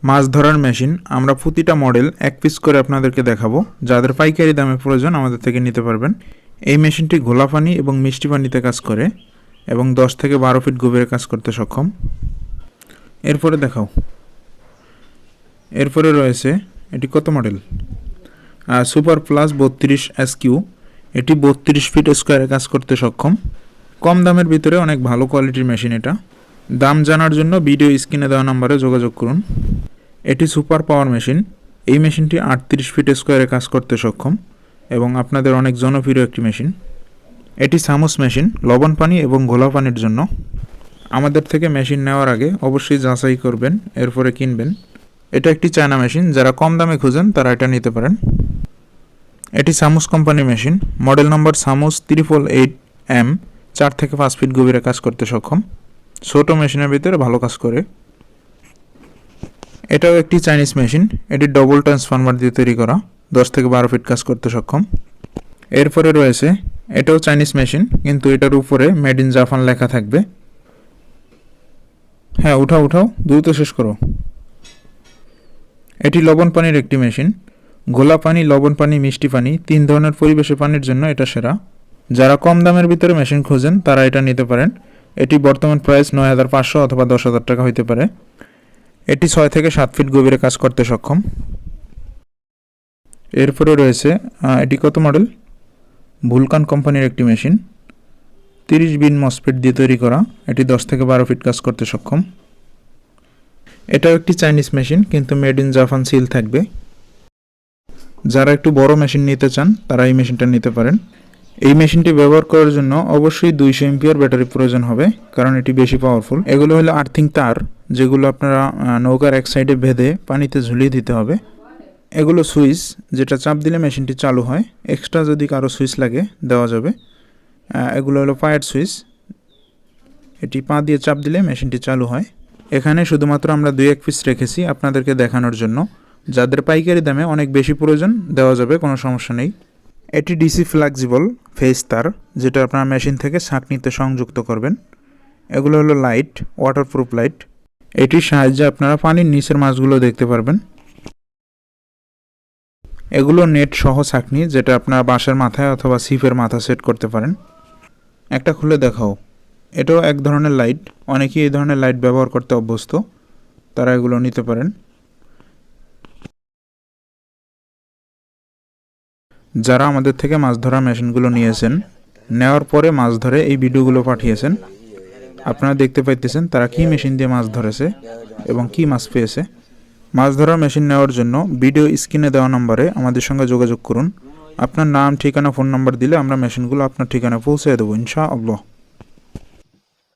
মাছ ধরার মেশিন আমরা প্রতিটা মডেল এক পিস করে আপনাদেরকে দেখাবো। যাদের পাইকারি দামে প্রয়োজন আমাদের থেকে নিতে পারবেন। এই মেশিনটি ঘোলা পানি এবং মিষ্টি পানিতে কাজ করে এবং 10 থেকে 12 ফিট গভীরে কাজ করতে সক্ষম। এরপরে দেখাও। এরপরে রয়েছে এটি কত মডেল? Super plus 32 SQ। এটি 32 ফিট স্কোয়ারে কাজ করতে সক্ষম। কম দামের ভিতরে অনেক ভালো কোয়ালিটির মেশিন এটা। দাম জানার জন্য ভিডিও স্ক্রিনে দেওয়া নম্বরে যোগাযোগ করুন। এটি সুপার পাওয়ার মেশিন। এই মেশিনটি 38 ফিট স্কোয়ারে কাজ করতে সক্ষম এবং আপনাদের অনেক জনপ্রিয় একটি মেশিন। এটি সামুস মেশিন, লবণ পানি এবং ঘোলা পানির জন্য। আমাদের থেকে মেশিন নেওয়ার আগে অবশ্যই যাচাই করবেন, এরপরে কিনবেন। এটা একটি চায়না মেশিন, যারা কম দামে খুঁজেন তারা এটা নিতে পারেন। এটি সামুস কোম্পানির মেশিন, মডেল নম্বর সামুস 888M। 4 থেকে 5 ফিট গভীরে কাজ করতে সক্ষম। ছোট মেশিনের ভিতরে ভালো কাজ করে। এটাও একটি চাইনিজ মেশিন। এটি ডবল ট্রান্সফরমার দিয়ে তৈরি করা, 10 থেকে 12 ফিট কাজ করতে সক্ষম। এরপরে রয়েছে এটাও চাইনিজ মেশিন, কিন্তু এটার উপরে মেড ইন জাপান লেখা থাকবে। হ্যাঁ, উঠাও দ্রুত শেষ করো। এটি লবণ পানির একটি মেশিন। ঘোলা পানি, লবণ পানি, মিষ্টি পানি 3 ধরনের পরিবেশে পানির জন্য এটা সেরা। যারা কম দামের ভিতরে মেশিন খোঁজেন তারা এটা নিতে পারেন। এটি বর্তমান প্রাইস 9,500 অথবা 10,000 টাকা হইতে পারে। এটি 6 থেকে 7 ফিট গভীরে কাজ করতে সক্ষম। এরপরে রয়েছে এটি কত মডেল? ভুলকান কোম্পানির একটি মেশিন, 30 বিন মসফেট দিয়ে তৈরি করা। এটি 10 থেকে 12 ফিট কাজ করতে সক্ষম। এটাও একটি চাইনিজ মেশিন, কিন্তু মেড ইন জাপান সিল থাকবে। যারা একটু বড় মেশিন নিতে চান তারা এই মেশিনটা নিতে পারেন। এই মেশিনটি ব্যবহার করার জন্য অবশ্যই 200 এম্পিয়ার ব্যাটারি প্রয়োজন হবে, কারণ এটি বেশি পাওয়ারফুল। এগুলো হলো আর্থিং তার, যেগুলো আপনারা নৌকার এক সাইডে বেঁধে পানিতে ঝুলিয়ে দিতে হবে। এগুলো সুইচ, যেটা চাপ দিলে মেশিনটি চালু হয়। এক্সট্রা যদি কারো সুইচ লাগে দেওয়া যাবে। এগুলো হলো পায়ের সুইচ, এটি পা দিয়ে চাপ দিলে মেশিনটি চালু হয়। এখানে শুধুমাত্র আমরা 2-1 পিস রেখেছি আপনাদেরকে দেখানোর জন্য। যাদের পাইকারি দামে অনেক বেশি প্রয়োজন দেওয়া যাবে, কোনো সমস্যা নেই। এটি ডিসি ফ্লেক্সিবল ফেস তার, যেটা আপনার মেশিন থেকে ছাঁকনিতে সংযুক্ত করবেন। এগুলো হলো লাইট, ওয়াটারপ্রুফ লাইট। এটির সাহায্যে আপনারা পানির নিচের মাছগুলো দেখতে পারবেন। এগুলো নেট সহ ছাঁকনি, যেটা আপনারা বাঁশের মাথায় অথবা ছিপের মাথা সেট করতে পারেন। একটা খুলে দেখাও। এটাও এক ধরনের লাইট। অনেকেই এই ধরনের লাইট ব্যবহার করতে অভ্যস্ত, তারা এগুলো নিতে পারেন। যারা আমাদের থেকে মাছ ধরা মেশিনগুলো নিয়েছেন, নেওয়ার পরে মাছ ধরে এই ভিডিওগুলো পাঠিয়েছেন, আপনারা দেখতে পাইতেছেন তারা কী মেশিন দিয়ে মাছ ধরেছে এবং কী মাছ পেয়েছে। মাছ ধরার মেশিন নেওয়ার জন্য ভিডিও স্ক্রিনে দেওয়া নম্বরে আমাদের সঙ্গে যোগাযোগ করুন। আপনার নাম, ঠিকানা, ফোন নাম্বার দিলে আমরা মেশিনগুলো আপনার ঠিকানায় পৌঁছে দেবো ইনশাআল্লাহ।